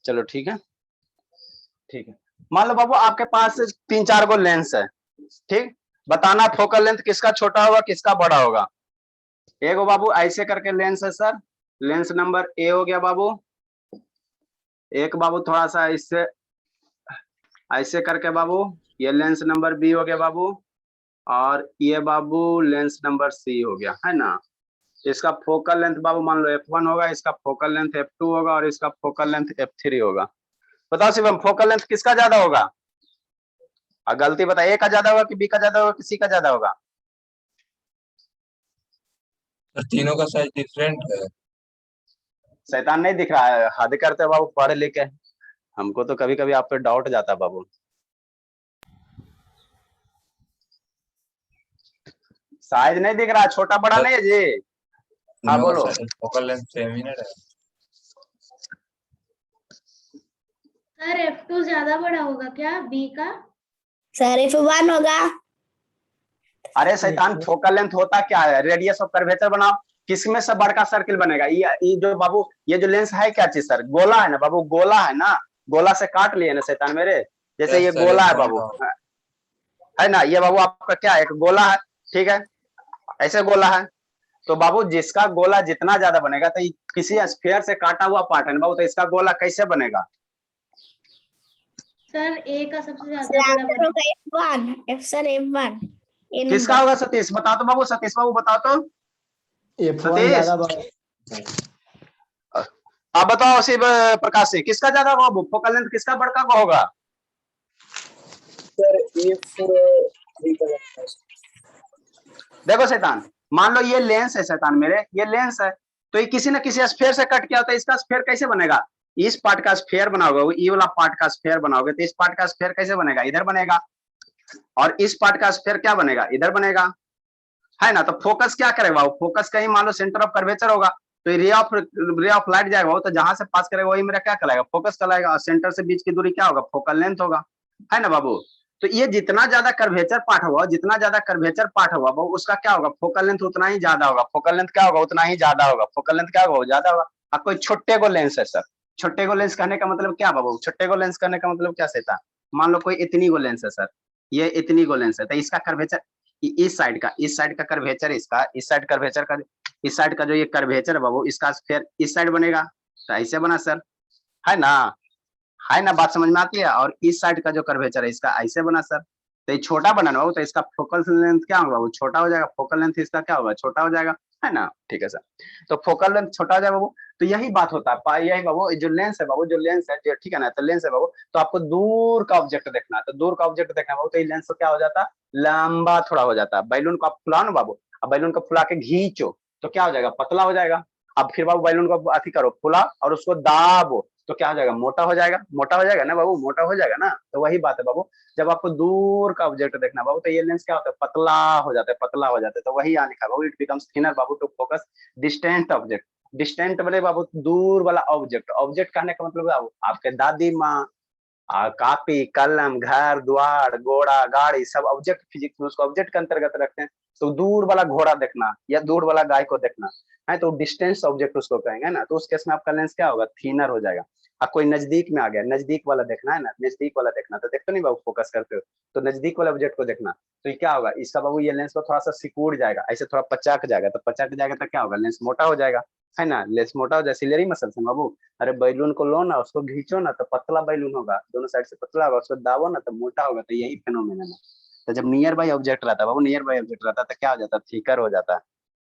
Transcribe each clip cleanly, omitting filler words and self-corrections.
चलो ठीक है, ठीक है। मान लो बाबू आपके पास 3-4 गो लेंस है, ठीक। बताना फोकल लेंथ किसका छोटा होगा किसका बड़ा होगा। एगो बाबू ऐसे करके लेंस है सर, लेंस नंबर ए हो गया बाबू। एक बाबू थोड़ा सा इससे ऐसे करके बाबू, ये लेंस नंबर बी हो गया बाबू, और ये बाबू लेंस नंबर सी हो गया, है ना। इसका फोकल लेंथ बाबू मान लो f1 होगा, इसका फोकल लेंथ f2 होगा, और इसका फोकल लेंथ f3 होगा। बताओ शिवम फोकल लेंथ किसका ज्यादा होगा? और गलती बता, ए का ज्यादा होगा कि बी का ज्यादा होगा कि सी का ज्यादा होगा? तीनों का साइज डिफरेंट है। शैतान नहीं दिख रहा है, हद करते बाबू पढ़ लिख के। हमको तो कभी कभी आप पे डाउट जाता बाबू। साइज नहीं दिख रहा, छोटा बड़ा नहीं है जी। हाँ तीनों का बोलो। साइज फोकल लेंथ सेम ही नहीं रहेगा। सर F2 ज्यादा बड़ा होगा क्या बी का? सर F1 होगा। अरे शैतान फोकल लेंथ होता क्या है? रेडियस ऑफ कर्वेचर बनाओ, किसमें से बड़का सर्किल बनेगा? ये जो बाबू ये जो लेंस है क्या चीज सर? गोला है ना बाबू, गोला है ना, गोला से काट लिए ना शैतान मेरे। जैसे ये सर गोला है F1 बाबू, का है ना, ये बाबू आपका क्या है? एक गोला है, ठीक है, ऐसे गोला है। तो बाबू जिसका गोला जितना ज्यादा बनेगा, तो किसी स्फीयर से काटा हुआ पार्ट है ना बाबू, तो इसका गोला कैसे बनेगा? सर ए का सबसे ज्यादा सर बड़ा आंसर होगा F1, सर F1 ए किसका नंबर। होगा सतीश? बताओ तो बाबू, सतीश बाबू बताओ तो। F1 ज्यादा बड़ा। आप बताओ शिव प्रकाश सिंह, किसका ज्यादा होगा बाबू? फोकल लेंथ किसका बड़का का होगा? सर देखो शैतान, मान लो ये लेंस है शैतान मेरे, ये लेंस है, तो ये किसी न किसी स्फीयर से कट किया होता है। इसका स्फीयर कैसे बनेगा? इस पार्ट का स्फीयर बनाओगे, ये वाला पार्ट का स्फीयर बनाओगे, तो इस पार्ट का स्फीयर कैसे बनेगा? इधर बनेगा। और इस पार्ट का स्फीयर क्या बनेगा? इधर बनेगा, है ना। तो फोकस क्या करेगा वो? फोकस कहीं मान लो सेंटर ऑफ कर्वेचर होगा, तो रे ऑफ लाइट जाएगा वो, तो जहां से पास करेगा वही मेरा क्या कहलाएगा? फोकस कहलाएगा। और सेंटर से बीच की दूरी क्या होगा? फोकल लेंथ होगा, है ना बाबू। तो ये जितना ज्यादा कर्वेचर पार्ट होगा, जितना ज्यादा कर्वेचर पार्ट होगा वो, उसका क्या होगा? फोकल लेंथ उतना ही ज्यादा होगा। फोकल लेंथ क्या होगा? उतना ही ज्यादा होगा। फोकल लेंथ क्या होगा? ज्यादा होगा। अब कोई छोटे को लेंस है सर, छोटे को लेंस कहने का मतलब क्या बाबू? छोटे को लेंस कहने का मतलब क्या सहता? मान लो कोई इतनी को लेंस है सर, ये इतनी को लेंस है, तो इसका कर्वेचर इस साइड का कर्वेचर, इसका इस साइड कर्वेचर का, इस साइड का जो ये कर्वेचर है बाबू, इसका फिर इस साइड बनेगा। तो ऐसे बना सर, है ना, है ना, बात समझ में आती है। और इस साइड का जो कर्वेचर है इसका ऐसे बना सर। तो ये छोटा बना ना बाबू, तो इसका फोकल लेंथ क्या होगा? वो छोटा हो जाएगा। फोकल लेंथ इसका क्या होगा? छोटा हो जाएगा, है ना। ठीक है सर, तो फोकल लेंथ छोटा हो जाएगा बाबू। तो यही बात होता है, यही बाबू जो लेंस है बाबू, जो लेंस है, ठीक है ना, तो लेंस है बाबू, तो आपको दूर का ऑब्जेक्ट देखना है, तो दूर का ऑब्जेक्ट देखना है बाबू, तो ये लेंस क्या हो जाता है? लंबा थोड़ा हो जाता है। बैलून को आप फुलाओ ना बाबू, अब बैलून को फुला के खींचो तो क्या हो जाएगा? पतला हो जाएगा। अब फिर बाबू बैलून को अथी करो, फुला और उसको दाबो, तो क्या हो जाएगा? मोटा हो जाएगा। मोटा हो जाएगा ना बाबू, मोटा हो जाएगा ना। तो वही बात है बाबू, जब आपको दूर का ऑब्जेक्ट देखना बाबू, तो ये लेंस क्या होता है? पतला हो जाता है, पतला हो जाता है। तो वही यहाँ लिखा बाबू, इट बिकम्स थिनर बाबू to focus distant object. Distant वाले बाबू दूर वाला ऑब्जेक्ट। ऑब्जेक्ट कहने का मतलब बाबू आपके दादी माँ, कापी कलम घर द्वार घोड़ा गाड़ी सब ऑब्जेक्ट, फिजिक्स में उसको ऑब्जेक्ट के अंतर्गत रखते हैं। तो दूर वाला घोड़ा देखना या दूर वाला गाय को देखना है, तो डिस्टेंस ऑब्जेक्ट उसको कहेंगे ना। तो उस केस में आपका लेंस क्या होगा? थीनर हो जाएगा। अब कोई नजदीक में आ गया, नजदीक वाला देखना है ना, नजदीक वाला देखना, तो देखते नहीं बाबू, फोकस करते हो तो नजदीक वाले ऑब्जेक्ट को देखना। तो ये क्या होगा? इसका बाबू ये लेंस को थोड़ा सा सिकुड़ जाएगा, ऐसे थोड़ा पचाक जाएगा, तो पचाक जाएगा तो क्या होगा? लेंस मोटा हो जाएगा, है ना। लेंस मोटा हो जाए, सिलेरी मसल से बाबू। अरे बैलून को लो ना, उसको खींचो ना, तो पतला बैलून होगा, दोनों साइड से पतला होगा, उसको दाबो ना तो मोटा होगा। तो यही फेनोमेनन है। तो जब नियर बाई ऑब्जेक्ट रहता है बाबू, नियर बाई ऑब्जेक्ट रहता है, तो क्या हो जाता है? थिकर हो जाता है।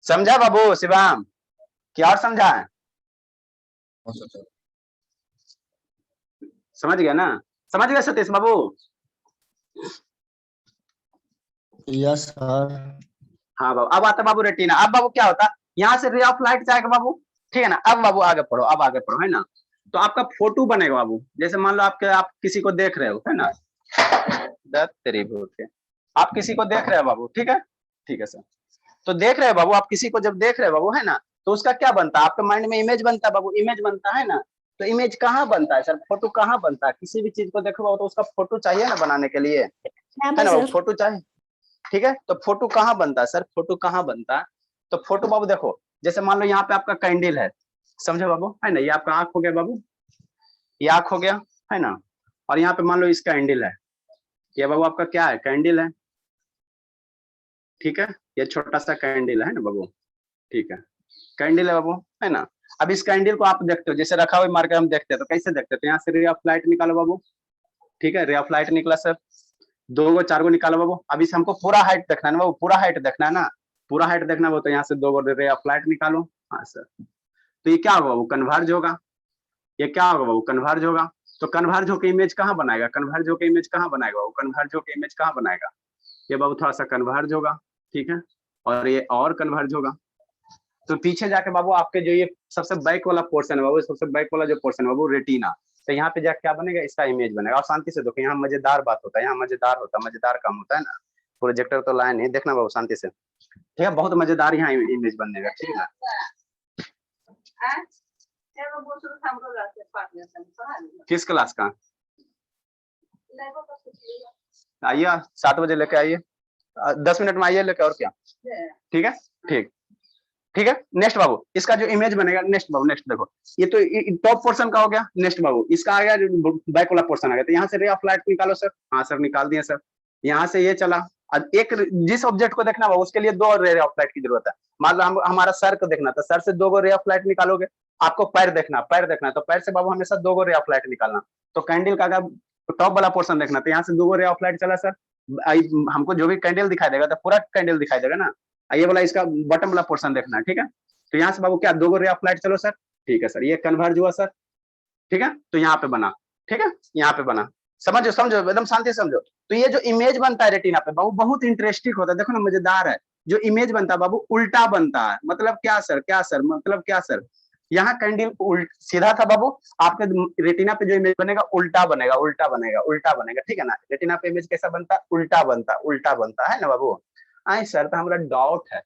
समझा बाबू शिवाम? क्या और समझा है? समझ गया ना? समझ गया सतीश बाबू? Yes sir. हाँ बाबू, अब आता बाबू रेटिना। अब बाबू क्या होता है? यहाँ से रे ऑफ लाइट जाएगा बाबू, ठीक है ना। अब बाबू आगे पढ़ो, अब आगे पढ़ो, है ना। तो आपका फोटो बनेगा बाबू, जैसे मान लो आप किसी को देख रहे हो, है ना, तेरी भूत के, आप किसी को देख रहे हो बाबू, ठीक है, ठीक है सर। तो देख रहे हो बाबू, आप किसी को जब देख रहे हो बाबू, है ना, तो उसका क्या बनता है? आपके माइंड में इमेज बनता है बाबू, इमेज बनता है ना। तो इमेज कहाँ बनता है सर? फोटो कहाँ बनता है? किसी भी चीज को देखो बाबू, तो उसका फोटो चाहिए ना बनाने के लिए, है ना बाबू, फोटो चाहिए, ठीक है। तो फोटो कहाँ बनता है सर? फोटो कहाँ बनता है? तो फोटो बाबू देखो, जैसे मान लो यहाँ पे आपका कैंडल है, समझे बाबू, है ना, ये आपका आंख हो गया बाबू, ये आंख हो गया, है ना। और यहाँ पे मान लो इसका कैंडल है, ये बाबू आपका क्या है, कैंडल है, ठीक है। ये छोटा सा कैंडल है ना बाबू, ठीक है, कैंडल है बाबू, है ना। अब इस कैंडल को आप देखते हो, जैसे रखा हुआ मार्कर हम देखते हैं तो कैसे देखते हैं, यहाँ से रे ऑफ लाइट निकालो बाबू, ठीक है, रे ऑफ लाइट निकला सर, 2 गो 4 गो निकालो बाबू। अब इसे हमको पूरा हाइट देखना है ना बाबू, पूरा हाइट देखना है ना, पूरा हाइट देखना हो तो यहाँ से 2 गो रे ऑफ लाइट निकालो। हाँ सर, तो ये क्या होगा बाबू, कन्वर्ज होगा, ये क्या होगा बाबू, कन्वर्ज होगा। तो कन्वर्ज होकर इमेज कहाँ बनाएगा, कन्वर्ज होकर इमेज कहाँ बनाएगा बाबू, कन्वर्ज होकर इमेज कहाँ बनाएगा, ये बाबू थोड़ा सा कन्वर्ज होगा, ठीक है, और ये और कन्वर्ज होगा। तो पीछे जाके बाबू आपके जो ये सबसे बैक वाला पोर्शन है बाबू, सबसे बैक वाला जो पोर्शन है बाबू रेटिना, तो यहाँ पे जाके क्या बनेगा, इसका इमेज बनेगा। और शांति से देखो, यहाँ मजेदार बात होता है, यहाँ मजेदार होता है, मजेदार काम होता है ना, प्रोजेक्टर तो लाए नहीं, देखना बाबू शांति से, ठीक है, बहुत मजेदार यहाँ इमेज बनेगा, ठीक है ना। किस क्लास का, आइए 7 बजे लेके आइए, 10 मिनट में आइए लेके, और क्या, ठीक है, ठीक, ठीक है। नेक्स्ट बाबू, इसका जो इमेज बनेगा, नेक्स्ट बाबू, नेक्स्ट देखो, ये तो टॉप पोर्शन का हो गया। नेक्स्ट बाबू, इसका आ गया बैक वाला पोर्शन आ गया, तो यहाँ से रे ऑफ लाइट निकालो सर। हाँ सर, निकाल दिए सर। यहाँ से ये चला, अब एक जिस ऑब्जेक्ट को देखना बाबू उसके लिए 2 रे ऑफ लाइट की जरूरत है। मान लो हमारा सर को देखना था, सर से 2 गो रे ऑफ लाइट निकालोगे। आपको पैर देखना, पैर देखना है तो पैर से बाबू हमेशा 2 गो रे ऑफ लाइट निकालना। तो कैंडल का टॉप वाला पोर्शन देखना, तो यहाँ से 2 गो रे ऑफ लाइट चला सर। हमको जो भी कैंडल दिखाई देगा तो पूरा कैंडल दिखाई देगा ना। ये वाला इसका बटम वाला पोर्शन देखना है, ठीक है। तो यहाँ से बाबू क्या 2 गो रे ऑफ लाइट चलो सर, ठीक है सर, ये कन्वर्ज हुआ सर, ठीक है। तो यहाँ पे बना, ठीक है, यहाँ पे बना, समझो समझो एकदम शांति से समझो। तो ये जो इमेज बनता है रेटिना पे बाबू बहुत इंटरेस्टिंग होता है, देखो ना मजेदार है। जो इमेज बनता है बाबू उल्टा बनता है, मतलब क्या सर, क्या सर, मतलब क्या सर, यहाँ कैंडल सीधा था बाबू, आपके रेटिना पे जो इमेज बनेगा उल्टा बनेगा, उल्टा बनेगा, उल्टा बनेगा, ठीक है ना। रेटिना पे इमेज कैसा बनता है, उल्टा बनता, उल्टा बनता है ना बाबू। आई सर, तो हमारा डाउट है,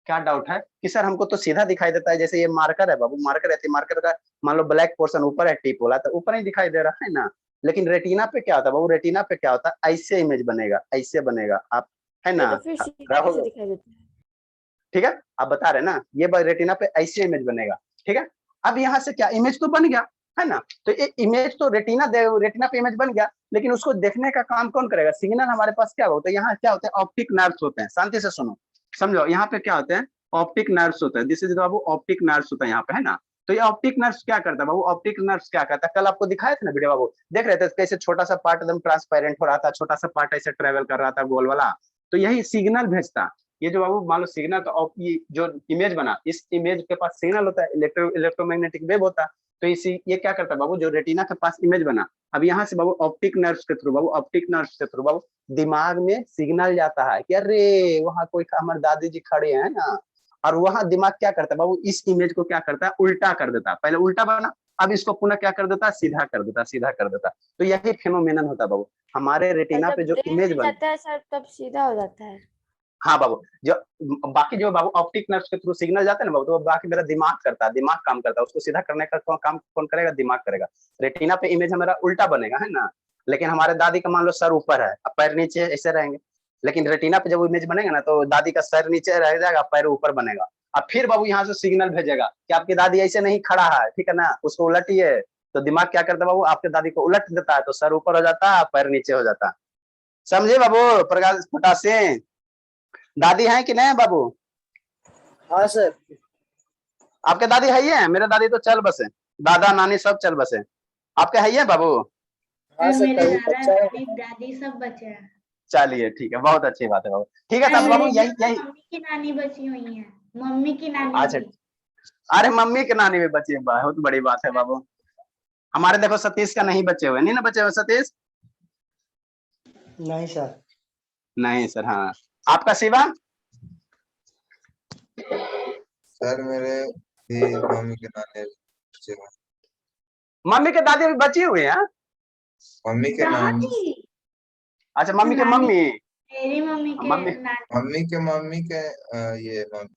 क्या डाउट है कि सर हमको तो सीधा दिखाई देता है, जैसे ये मार्कर है बाबू, मार्कर है, मार्कर का मान लो ब्लैक पोर्शन ऊपर है, टिप वाला, तो ऊपर ही दिखाई दे रहा है ना। लेकिन रेटिना पे क्या होता है बाबू, रेटिना पे क्या होता है, ऐसे इमेज बनेगा, ऐसे बनेगा, आप है ना, तो फिर सीधा कैसे दिखाई देता है? ठीक है, आप बता रहे ना, ये रेटिना पे ऐसे इमेज बनेगा, ठीक है। अब यहाँ से क्या इमेज तो बन गया है ना, तो ये इमेज तो रेटिना पे इमेज बन गया, लेकिन उसको देखने का काम कौन करेगा, सिग्नल हमारे पास क्या होता है, यहाँ क्या होता है, ऑप्टिक नर्व्स होते हैं। शांति से सुनो, समझो, यहाँ पे क्या होते हैं, ऑप्टिक नर्व्स होता है, this is Babu optic nerves होता है यहाँ पे, है ना। तो ये ऑप्टिक नर्व्स क्या करता है बाबू, ऑप्टिक नर्व्स क्या करता है, कल आपको दिखाया था ना वीडियो बाबू, देख रहे थे कैसे छोटा सा पार्ट एकदम ट्रांसपेरेंट हो रहा था, छोटा सा पार्ट ऐसे ट्रेवल कर रहा था गोल वाला, तो यही सिग्नल भेजता। ये जो बाबू मान लो सिग्नल, तो ये जो इमेज बना, इस इमेज के पास सिग्नल होता है, इलेक्ट्रोमैग्नेटिक वेव होता है। तो इसी ये क्या करता है बाबू, जो रेटिना के पास इमेज बना, अब यहाँ से बाबू ऑप्टिक नर्व्स के थ्रू बाबू, ऑप्टिक नर्व्स के थ्रू बाबू दिमाग में सिग्नल जाता है कि अरे वहाँ कोई हमारे दादी जी खड़े हैं ना, और वहां दिमाग क्या करता है बाबू, इस इमेज को क्या करता है, उल्टा कर देता है। पहले उल्टा बना, अब इसको पुनः क्या कर देता है, सीधा कर देता, सीधा कर देता। तो यही फेनोमेनन होता है बाबू, हमारे रेटिना पे जो इमेज बनता जाता है सर तब सीधा हो जाता है। हाँ बाबू, जो बाकी जो बाबू ऑप्टिक नर्व्स के थ्रू सिग्नल जाता है ना बाबू, तो बाकी मेरा दिमाग करता है, दिमाग काम करता है, उसको सीधा करने का काम कौन करेगा, दिमाग करेगा। रेटिना पे इमेज हमारा उल्टा बनेगा, है ना। लेकिन हमारे दादी का मान लो सर ऊपर है, अब पैर नीचे ऐसे रहेंगे, लेकिन रेटिना पे जब इमेज बनेगा ना, तो दादी का सर नीचे रह जाएगा, पैर ऊपर बनेगा। अब फिर बाबू यहाँ से सिग्नल भेजेगा कि आपकी दादी ऐसे नहीं खड़ा है, ठीक है ना, उसको उलटिए। तो दिमाग क्या करता है बाबू, आपके दादी को उलट देता है, तो सर ऊपर हो जाता है, पैर नीचे हो जाता है। समझे बाबू प्रकाश सिंह, दादी है कि नहीं बाबू? हाँ सर। आपके दादी है ये? मेरे दादी तो चल बसे, दादा नानी सब चल बसे, आपके है ये बाबू? हाँ सर, मेरे कहीं दादा बच्चा है। दादी दादी सब बचे हैं। चलिए ठीक है, बहुत अच्छी बात है बाबू, ठीक है तब बाबू यही यही। मम्मी की नानी बची हुई है, मम्मी की नानी अच्छा, भी। अरे मम्मी के नानी भी बची है, बहुत बड़ी बात है बाबू। हमारे देखो सतीश का नहीं बचे हुए, नहीं ना बचे हुए सतीश? नहीं सर। नहीं सर, हाँ। आपका शिवा? सर मेरे भी मम्मी के नानी बचे हुए हैं। मम्मी के दादी भी बची हुई है? मम्मी के नानी, दादी, अच्छा, मम्मी के नानी। मम्मी, मेरी मम्मी के मम्मी- नानी। मम्मी के ये मम्मी।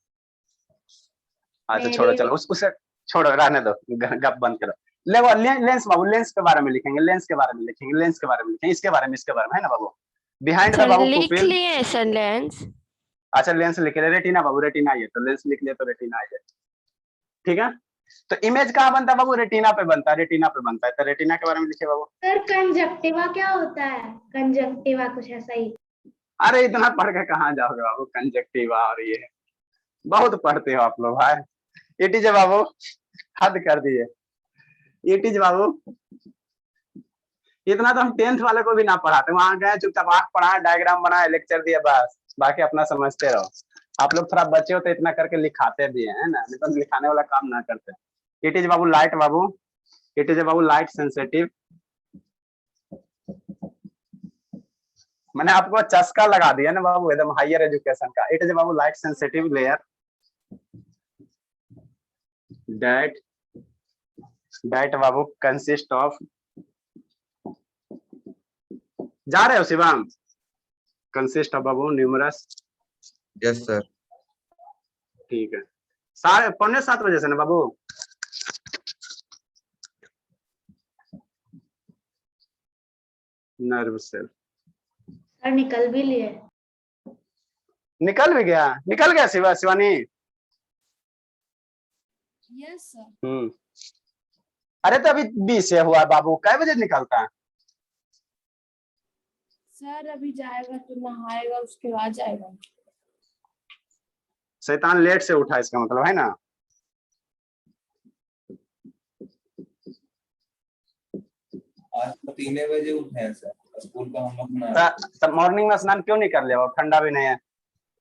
अच्छा छोड़ो, चलो उसे छोड़ो, रहने दो, गप बंद करो। ले वो लेंस बाबू, लेंस के बारे में लिखेंगे, लेंस के बारे में लिखेंगे, लेंस के बारे में लिखेंगे, इसके बारे में, इसके बारे में, है ना बाबू। बिहाइंड द बाबू लिख पुपिल। लिए सर लेंस। अच्छा लेंस लिख ले, रेटिना बाबू, रेटिना आइए, तो लेंस लिख लिया तो रेटिना आइए, ठीक है। तो इमेज कहाँ बनता है बाबू? रेटिना पे बनता है, रेटिना पे बनता है। तो रेटिना के बारे में लिखिए बाबू। सर कंजक्टिवा क्या होता है? कंजक्टिवा कुछ ऐसा ही। अरे इतना पढ़ के कहाँ जाओगे बाबू, कंजक्टिवा और ये बहुत पढ़ते हो आप लोग भाई। इट इज बाबू, हद कर दिए। इट इज बाबू, इतना तो हम 10th वाले को भी ना पढ़ाते, वहां गए चुपचाप आंख पढ़ाए, डायग्राम बनाए, लेक्चर दिया, बस बाकी अपना समझते रहो। आप लोग थोड़ा बच्चे हो तो इतना करके लिखाते भी है ना, नहीं तो लिखाने वाला काम ना करते। इट इज बाबू लाइट बाबू, इट इज बाबू लाइट सेंसिटिव। मैंने आपको चस्का लगा दिया ना बाबू एकदम हायर एजुकेशन का। इट इज बाबू लाइट सेंसिटिव लेयर दैट बाबू कंसिस्ट ऑफ, जा रहे हो Shivam? Consist of Babu numerous. Yes sir. ठीक है, 6:45 से ना बाबू? नर्व सेल सर निकल भी लिए। निकल भी गया, निकल गया शिवानी। Yes sir. अरे तो अभी 20 से हुआ बाबू, कै बजे निकलता है? सर अभी जाएगा तो नहाएगा, उसके बाद जाएगा। शैतान लेट से उठा इसका मतलब है ना। आज तो 3 बजे उठे हैं सर, स्कूल का होमवर्क बना तब मॉर्निंग में स्नान क्यों नहीं कर लिया? ठंडा भी नहीं है।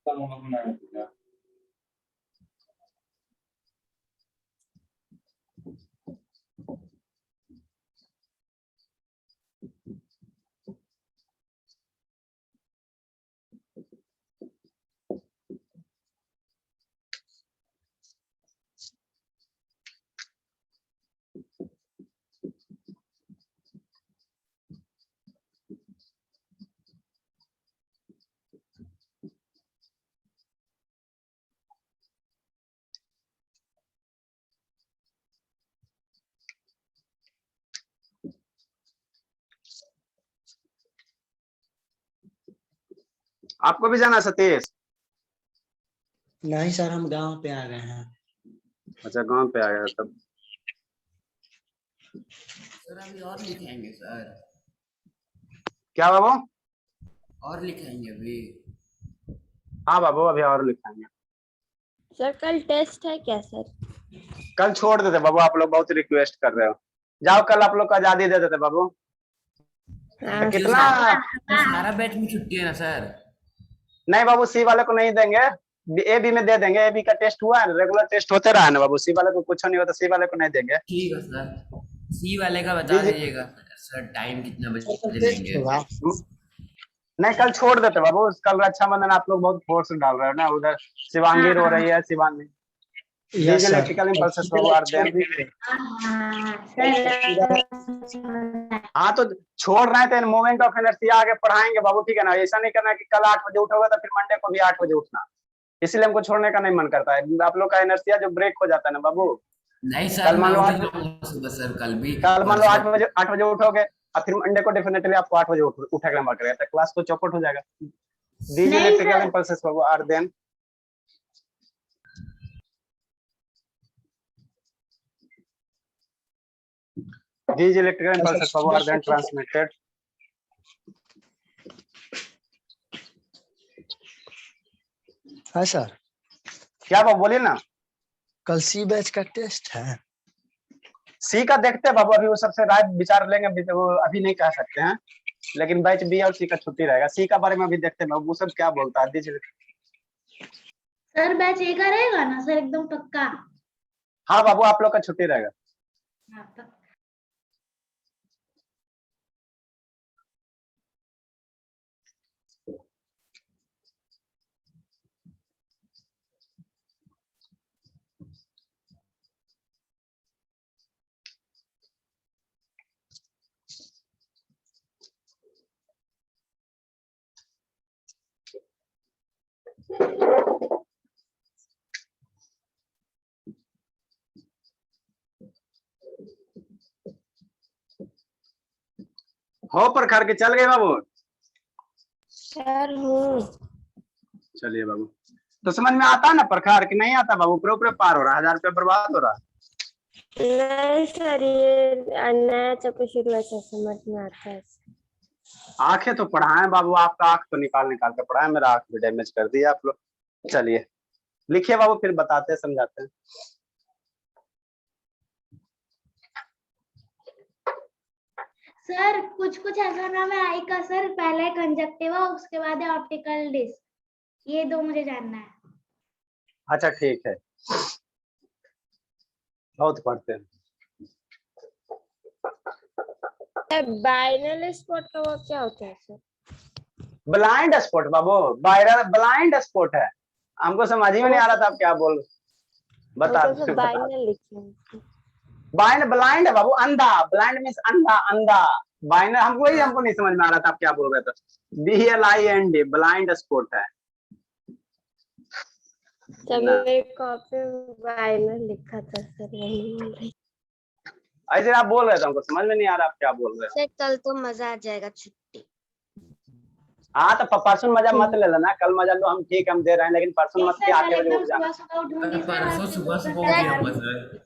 होमवर्क बना। आपको भी जाना सतीश? नहीं सर, हम गांव पे आ गए हैं। अच्छा गांव पे आ गया तब। सर अभी और लिखेंगे सर? क्या बाबू? और लिखेंगे अभी? हाँ बाबू अभी और लिखेंगे। सर कल टेस्ट है क्या सर? कल छोड़ देते बाबू, आप लोग बहुत रिक्वेस्ट कर रहे हो। जाओ कल आप लोग को आजादी दे देते बाबू। हाँ, कितना? सारा बैच में छुट्टी है ना सर? नहीं बाबू, सी वाले को नहीं देंगे, ए बी में दे देंगे। ए बी का टेस्ट हुआ है, रेगुलर टेस्ट होते रहा है ना बाबू। सी वाले को कुछ नहीं होता, सी वाले को नहीं देंगे। ठीक है सर, सी वाले का बता दीजिएगा सर, टाइम कितना बजे लेंगे? नहीं कल छोड़ देते बाबू, कल रक्षाबंधन आप लोग बहुत फोर्स डाल रहे हो ना, उधर शिवांगी रो रही है। शिवांगी इलेक्ट्रिकल इंपल्सेस बाबू आर देन। हाँ तो छोड़ रहे थे, मोमेंट ऑफ इनर्शिया आगे पढ़ाएंगे बाबू, ठीक है ना। ऐसा नहीं करना कि कल 8 बजे उठोगे तो फिर मंडे को भी 8 बजे उठना, इसलिए हमको छोड़ने का नहीं मन करता है। आप लोग का इनर्शिया जो ब्रेक हो जाता है ना बाबू। नहीं सर, कल मान लो 8 सुबह सर, कल मान लो 8 बजे उठोगे और फिर मंडे को डेफिनेटली आपको 8 बजे उठेगा नंबर करेगा, तो क्लास तो चौपट हो जाएगा। दीज इलेक्ट्रिकल इंपल्सेस बाबू are then. These electrical impulses बाबू are then transmitted. हाँ सर। क्या बाबू बोलिए ना। कल सी बैच का टेस्ट है। सी का देखते हैं बाबू, अभी वो सबसे राय विचार लेंगे, अभी तो अभी नहीं कह सकते हैं, लेकिन बैच बी और सी का छुट्टी रहेगा। सी का बारे में अभी देखते हैं बाबू, वो सब क्या बोलता है। सर बैच ए का रहेगा ना सर, एकदम पक्का? हाँ बाबू आप लोग का छुट्टी रहेगा। हाँ, पक्का। हो प्रखर के चल गए बाबू। सर हूँ। चलिए बाबू, तो समझ में आता है ना प्रखर कि नहीं आता बाबू? ऊपर पार हो रहा है, 1000 रुपया बर्बाद हो रहा है। नहीं सर, ये नया चैप्टर शुरू है सर, समझ में आता है। आंखें तो पढ़ाएं बाबू, आपका आंख तो निकाल निकाल के पढ़ाएं, मेरा आंख भी डैमेज कर दिया आप लोग। चलिए लिखिए बाबू, फिर बताते हैं समझाते हैं। सर कुछ कुछ ऐसा नाम है आई का सर, पहले कंजक्टिवा उसके बाद है ऑप्टिकल डिस्क, ये दो मुझे जानना है। अच्छा ठीक है, बहुत पढ़ते हैं। बाइनल स्पॉट का वो क्या होता है सर? ब्लाइंड स्पॉट बाबू, वायरल ब्लाइंड स्पॉट है, हमको समझ ही में नहीं आ रहा था आप क्या बोल बता बाइनल लिखे। ब्लाइंड ब्लाइंड है बाबू, अंधा, ब्लाइंड मीन्स अंधा, अंधा। बाइनर हमको वही, हमको नहीं समझ में आ रहा था आप क्या बोल रहे थे। BLIND ब्लाइंड स्पॉट है। जब ना। मेरे कॉपी में बाइनल लिखा था सर, वही बोल रही। ऐसे आप बोल रहे थे, हमको समझ में नहीं आ रहा आप क्या बोल रहे हैं। सर कल तो मजा आ जाएगा, छुट्टी। हाँ तो परसों मजा मत ले लेना, कल मजा लो, हम ठीक हम दे रहे हैं, लेकिन परसों मत के 8 बजे उठ जाना। सुबह सुबह उठूंगी सर, परसों आपसे सुबह पूछकर सुबह तैयार उठ हूँ। सर।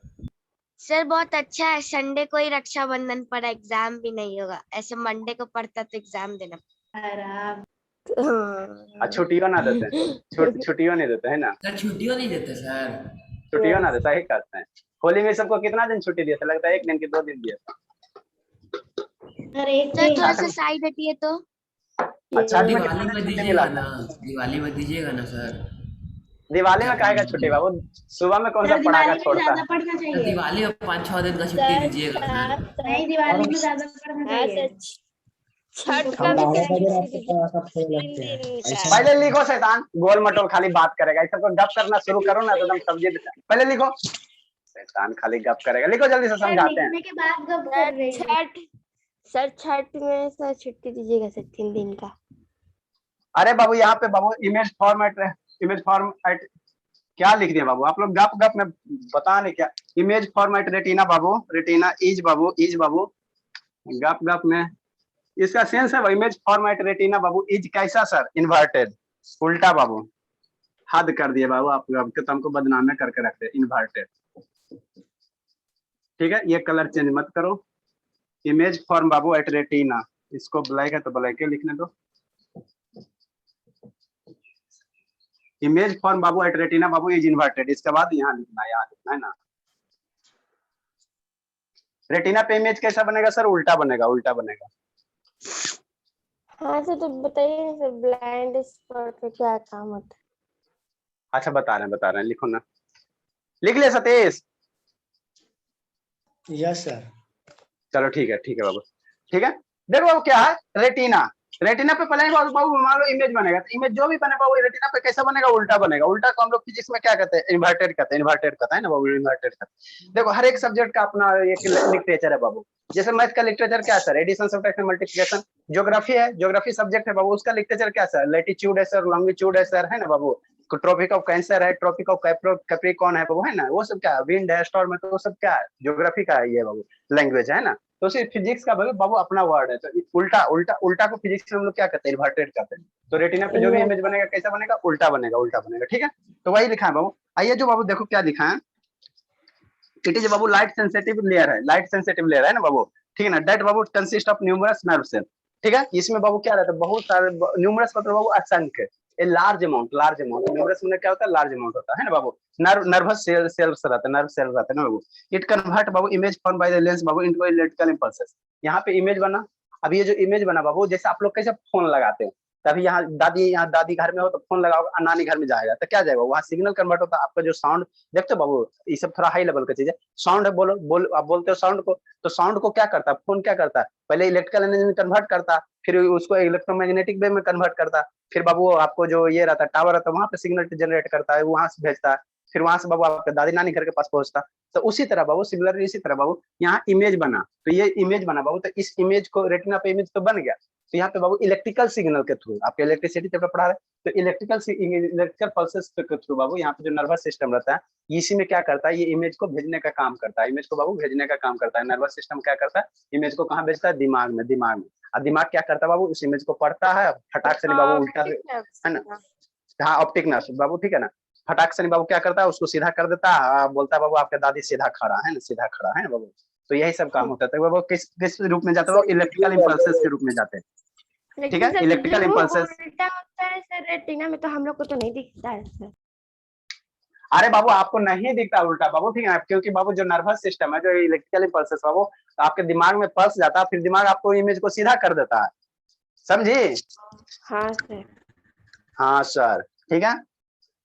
सर बहुत अच्छा है, संडे को ही रक्षाबंधन पर एग्जाम भी नहीं होगा, ऐसे मंडे को पढ़ता तो एग्जाम देना। आराम। छुट्टियों ना देते, छुट्टियों नहीं देते है ना, सर छुट्टियों नहीं देते सर। छुट्टियों ना देता ही करते हैं। होली में सबको कितना दिन छुट्टी दिया था, लगता है 1 दिन की 2 दिन दिया था। अरे सर थोड़ा सा साइड हटिए तो। अच्छा दिवाली कितना में दिन छुट्टी दीजिएगा मिला ना, था? दिवाली में दीजिएगा ना सर। दिवाली में काहे का छुट्टी बाबू, सुबह में कौन सा सर पटाखा दिवाली में छोड़ता ज्यादा है। पढ़ना सर चाहिए। दिवाली में 5-6 दिन का छुट्टी दीजिएगा सर। नहीं, दिवाली में ज्यादा पढ़ना चाहिए। छठ हम का भी 12 बजे छुट्टी रात दीजिए, तक सब खेलने 3 लगते हैं दिन ऐसा का। पहले लिखो शैतान, गोल मटोल खाली बात करेगा, इस सबको गप करना शुरू करो ना तो एकदम सब्जी। पहले लिखो, शैतान खाली गप करेगा, लिखो जल्दी से सर समझाते हैं। लिखने के बाद गप कर रही हूँ। छठ में सर छुट्टी दीजिएगा सर, 3 दिन का। अरे बाबू यहाँ पे बाबू इमेज फॉर्मेट क्या लिख दिया बाबू, आप लोग गप गप में बता नहीं क्या। इमेज फॉर्मेट रेटिना बाबू, रेटिना इज बाबू गप गप में इसका सेंस है। इमेज फॉर्मेट रेटिना बाबू इज कैसा सर, इन्वर्टेड, उल्टा बाबू, हद कर दिए बाबू आप लोग, तो हमको बदनाम करके रखते हैं, इन्वर्टेड। ठीक है, ये कलर चेंज मत करो। Image form Babu at retina, इसको ब्लैक है तो ब्लैक ही लिखने दो। Image form Babu at retina बाबू इज इन्वर्टेड, इसके बाद यहाँ लिखना है ना। रेटिना पे इमेज कैसा बनेगा सर, उल्टा बनेगा, उल्टा बनेगा। हाँ सर, तो बताइए सर ब्लाइंड स्पॉट का क्या काम होता है? अच्छा बता रहे हैं, लिखो ना, लिख लिया सतीश। Yes sir. चलो ठीक है बाबू, ठीक है। देखो बाबू क्या है, रेटिना, रेटिना पे पहले बाबू मान लो इमेज बनेगा, तो इमेज जो भी बने बाबू रेटिना पे कैसा बनेगा, उल्टा बनेगा। उल्टा को हम लोग फिजिक्स में क्या कहते हैं, इन्वर्टेड कहते हैं ना बाबू, इन्वर्टेड कहते हैं। देखो हर एक सब्जेक्ट का अपना एक लिटरेचर है बाबू। जैसे मैथ का लिटरेचर क्या है sir, addition subtraction multiplication. Geography है, ज्योग्राफी सब्जेक्ट है बाबू, उसका लिटरेचर क्या सर, लैटिट्यूड है सर, लॉन्गिट्यूड है सर, है ना बाबू। ट्रॉपिक ऑफ कैंसर है, ट्रॉपिक ऑफ कैप्रिकॉर्न है बाबू, है ना, वो सब क्या है, विंड है, स्टॉर्म है, तो वो सब क्या है, ज्योग्राफी का ये बाबू लैंग्वेज है ना। तो सिर्फ फिजिक्स का बाबू अपना वर्ड है, तो उल्टा उल्टा उल्टा को फिजिक्स में हम लोग क्या कहते हैं, इन्वर्टेड कहते हैं। तो रेटिना पे जो भी इमेज बनेगा कैसा बनेगा, उल्टा बनेगा, ठीक है। तो वही लिखा है बाबू। आइए जो बाबू देखो क्या लिखा है, इट इज बाबू लाइट सेंसिटिव लेयर है ना बाबू, ठीक है ना। दैट बाबू consist of numerous nerve cell, ठीक है। इसमें बाबू क्या रहता है, बहुत सारे न्यूमरस मतलब बाबू असंख्य, ए लार्ज अमाउंट न्यूमरस में क्या होता है, लार्ज अमाउंट होता है ना बाबू। नर्वस सेल्स रहता है, नर्व सेल रहता है ना बाबू। इट कन्वर्ट बाबू image form by the lens बाबू इनटू इलेक्ट्रिकल इंपल्सेस। यहाँ पे इमेज बना, अब ये जो इमेज बना बाबू, जैसे आप लोग कैसे फोन लगाते हैं, तभी यहाँ दादी घर में हो तो फोन लगाओगे, नानी घर में जाएगा तो क्या जाएगा, वहाँ सिग्नल कन्वर्ट होता है। आपका जो साउंड देखते हो बाबू, ये सब थोड़ा हाई लेवल का चीज है। साउंड है, आप बोलते हो साउंड को, तो साउंड को क्या करता है, फोन क्या करता है, पहले इलेक्ट्रिकल एनर्जी में कन्वर्ट करता, फिर उसको इलेक्ट्रोमैग्नेटिक वेव में कन्वर्ट करता, फिर बाबू आपको जो ये रहता है टावर रहता है, वहां पे सिग्नल जनरेट करता है, वहां से भेजता है, फिर वहां से बाबू आपके दादी नानी घर के पास पहुंचता। तो उसी तरह बाबू सिमिलरली इसी तरह बाबू यहाँ इमेज बना, तो ये इमेज बना बाबू, तो इस इमेज को रेटिना पे इमेज तो बन गया। तो यहाँ पे बाबू इलेक्ट्रिकल सिग्नल के थ्रू, आपके इलेक्ट्रिसिटी चैप्टर पढ़ा रहे, तो इलेक्ट्रिकल पल्सेस के थ्रू बाबू यहाँ पे जो नर्वस सिस्टम रहता है, इसी में क्या करता है, ये इमेज को भेजने का काम करता है, इमेज को बाबू भेजने का काम करता है। नर्वस सिस्टम क्या करता है, इमेज को कहाँ भेजता है, दिमाग में। और दिमाग क्या करता है बाबू, उस इमेज को पढ़ता है, फटाक से बाबू उल्टा, है ना, हाँ ऑप्टिक नर्व बाबू, ठीक है ना। फटाक से नहीं बाबू क्या करता है, उसको सीधा कर देता है, बोलता है बाबू आपका दादी सीधा खड़ा है ना, सीधा खड़ा है ना बाबू। तो यही सब काम होता है। तो वो किस रूप में जाते हैं, वो इलेक्ट्रिकल इम्पल्सेस के रूप में जाते हैं। ठीक है, इलेक्ट्रिकल इम्पल्सेस। उल्टा होता है सर रेटिना में, तो हम लोग को तो नहीं दिखता है सर। अरे बाबू आपको नहीं दिखता उल्टा बाबू, ठीक है, क्योंकि बाबू जो नर्वस सिस्टम है, जो इलेक्ट्रिकल इम्पल्सेस बाबू आपके दिमाग में पल्स जाता है, फिर दिमाग आपको इमेज को सीधा कर देता है, समझी? हाँ सर। हाँ सर, ठीक है,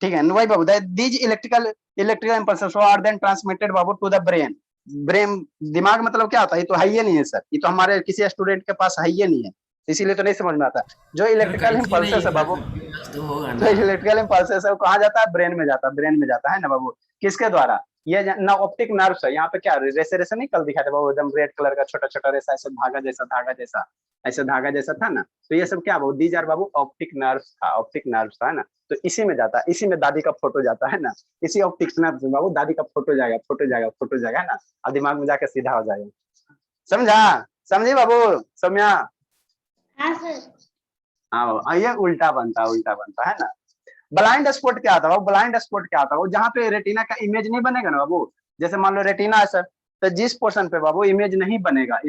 ठीक है वही बाबू, these electrical impulses are then transmitted बाबू टू द ब्रेन। ब्रेन दिमाग मतलब क्या होता है, ये तो है ही नहीं है सर, ये तो हमारे किसी स्टूडेंट के पास है ही नहीं है, इसीलिए तो नहीं समझ में आता। जो इलेक्ट्रिकल इम्पल्सेस है बाबू, तो होगा जो ना। इलेक्ट्रिकल इम्पल्सेस है वो कहाँ जाता है, ब्रेन में जाता है, ब्रेन में जाता है ना बाबू। किसके द्वारा, ये ना ऑप्टिक नर्व्स है, यहाँ पे क्या रेसे रेसे नहीं कल दिखाया था बाबू, एकदम रेड कलर का छोटा छोटा रेसा, ऐसे धागा जैसा ऐसे धागा जैसा था ना, तो ये सब क्या बाबू, दीज आर बाबू ऑप्टिक नर्व्स था, ऑप्टिक नर्व्स था ना, तो इसी में जाता है, इसी में दादी का फोटो जाता है ना, इसी ऑप्टिक नर्व्स में बाबू दादी का फोटो जाएगा है ना, और दिमाग में जाकर सीधा हो जाएगा। समझा, समझी बाबू सौम्या? हाँ सर। हाँ बाबू, ये उल्टा बनता है ना। ब्लाइंड स्पॉट क्या आता है, ब्लाइंड स्पॉट क्या आता है, वो जहाँ पे रेटिना का इमेज नहीं बनेगा ना बाबू, जैसे मान लो रेटिना है सर, तो जिस पोर्शन पे बाबू इमेज नहीं बनेगा,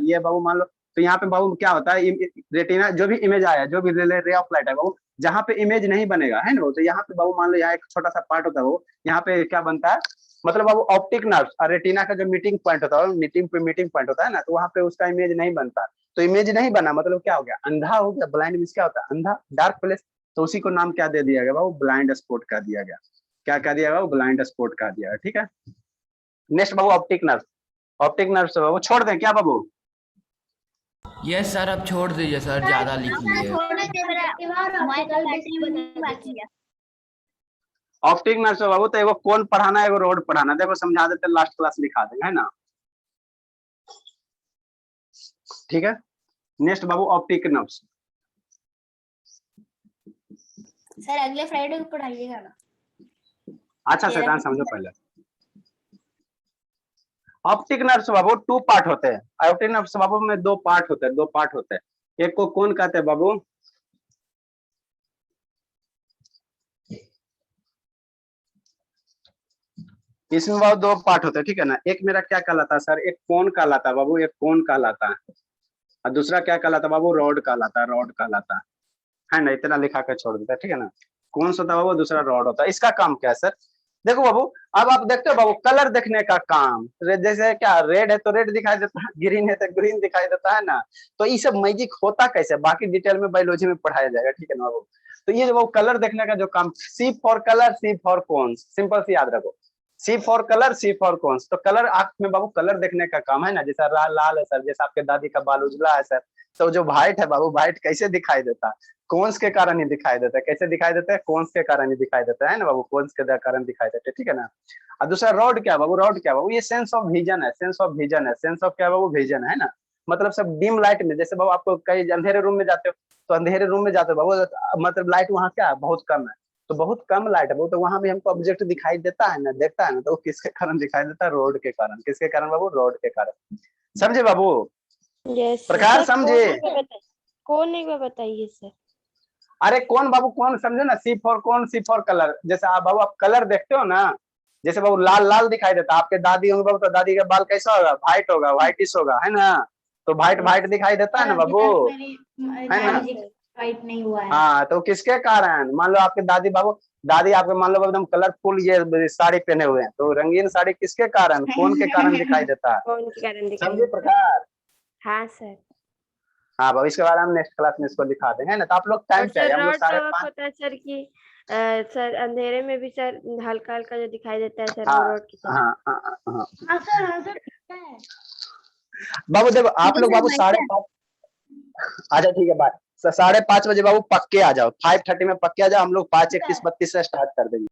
ये बाबू मान लो, तो यहाँ पे बाबू क्या होता है, रेटिना जो भी इमेज आया, जो भी रे ऑफ लाइट है बाबू, जहाँ पे इमेज नहीं बनेगा है ना, तो यहाँ पे बाबू मान लो यहाँ एक छोटा सा पार्ट होता है वो, यहाँ पे क्या बनता है, मतलब बाबू ऑप्टिक नर्व और रेटिना का जो मीटिंग पॉइंट होता है, मीटिंग पॉइंट होता है ना, तो वहाँ पे उसका इमेज नहीं बनता, तो इमेज नहीं बना मतलब क्या हो गया, अंधा हो गया। ब्लाइंड मींस क्या होता है, अंधा, डार्क प्लेस, तो उसी को नाम क्या दे दिया गया बाबू, ब्लाइंड स्पॉट का दिया गया। क्या कह दिया बाबू, ब्लाइंड स्पॉट का दिया गया। ठीक है, नेक्स्ट बाबू ऑप्टिक नर्व से बाबू छोड़ दें क्या बाबू? यस सर, अब छोड़ दीजिए सर, ज्यादा लिख लिए। ऑप्टिक नर्व से बाबू तो एगो कोन पढ़ाना, एगो रोड पढ़ाना, देखो समझा देते, लास्ट क्लास लिखा देंगे है ना। ठीक है, नेक्स्ट बाबू ऑप्टिक नर्व। सर अगले फ्राइडे को पढ़ाइएगा ना। अच्छा शैतान समझो पहले, ऑप्टिक नर्व बाबू 2 पार्ट होते हैं, ऑप्टिक नर्व बाबू में 2 पार्ट होते हैं, एक को कौन कहते हैं बाबू, इसमें बाबू 2 पार्ट होते हैं, ठीक है ना। एक मेरा क्या कहलाता है सर, एक कोन कहलाता है बाबू, एक कोन कहलाता है, और दूसरा क्या कहलाता है बाबू, रॉड कहलाता है ना, इतना लिखा कर छोड़ देता है, ठीक है ना। कौन सा होता है बाबू, दूसरा रॉड होता है। इसका काम क्या है सर, देखो बाबू, अब आप देखते हो बाबू कलर देखने का काम, जैसे क्या रेड है तो रेड दिखाई देता है, ग्रीन है तो ग्रीन दिखाई देता है ना, तो ये सब मैजिक होता कैसे, बाकी डिटेल में बायोलॉजी में पढ़ाया जाएगा, ठीक है ना बाबू। तो ये वो कलर देखने का जो काम, C for colour, C for cones, simple से याद रखो, C for colour, C for cones. तो कलर आंख में बाबू कलर देखने का काम है ना, जैसा लाल है सर, जैसा आपके दादी का बाल उजला है सर, तो जो व्हाइट है बाबू, व्हाइट कैसे दिखाई देता है, कॉन्स के कारण ही दिखाई देता है। कैसे दिखाई देता है, कॉन्स के कारण ही दिखाई देता है ना बाबू, कॉन्स के कारण दिखाई देते हैं, ठीक है ना। और दूसरा रॉड क्या बाबू, ये सेंस ऑफ विजन है, सेंस ऑफ क्या बाबू, विजन है ना, मतलब सब डिम लाइट में, जैसे बाबू आपको कई अंधेरे रूम में जाते हो, तो अंधेरे रूम में जाते हो बाबू, मतलब लाइट वहाँ क्या है, बहुत कम है, तो बहुत कम लाइट है वो, तो वहां भी हमको ऑब्जेक्ट दिखाई देता है ना, तो किसके कारण दिखाई देता है, रोड के कारण। किसके कारण बाबू, रोड के कारण। समझे बाबू? यस प्रकार समझे? कौन एक बार बताइए सर। अरे कौन बाबू, कौन समझे ना, सी फॉर कौन, सी फॉर कलर। जैसे आप बाबू आप कलर देखते हो ना, जैसे बाबू लाल दिखाई देता है, आपके दादी होंगे बाबू, तो दादी का बाल कैसा होगा, व्हाइट होगा, व्हाइटिश होगा, है ना, तो व्हाइट दिखाई देता है ना बाबू, है ना। व्हाइट नहीं हुआ है। हाँ, तो किसके कारण, मान लो आपके दादी आपके मान लो एकदम कलरफुल ये साड़ी पहने हुए हैं, तो रंगीन साड़ी किसके कारण, कौन के कारण दिखाई देता है, कौन के कारण दिखाई समझे प्रकार? हाँ सर। हाँ बाबू, इसके बाद हम नेक्स्ट क्लास में इसको दिखा देंगे ना, तो आप लोग टाइम पे आइए, हम लोग 5:30। होता है सर कि सर अंधेरे में भी सर हल्का हल्का जो दिखाई देता है सर, हाँ, वो रोड की तरह। हाँ सर ठीक है। बाबू देखो आप लोग बाबू 5:30, अच्छा ठीक है बाय, 5:30 बजे बाबू पक्के आ जाओ, 5:30 में पक्के आ जाओ, हम लोग 5:31-32 से स्टार्ट कर देंगे।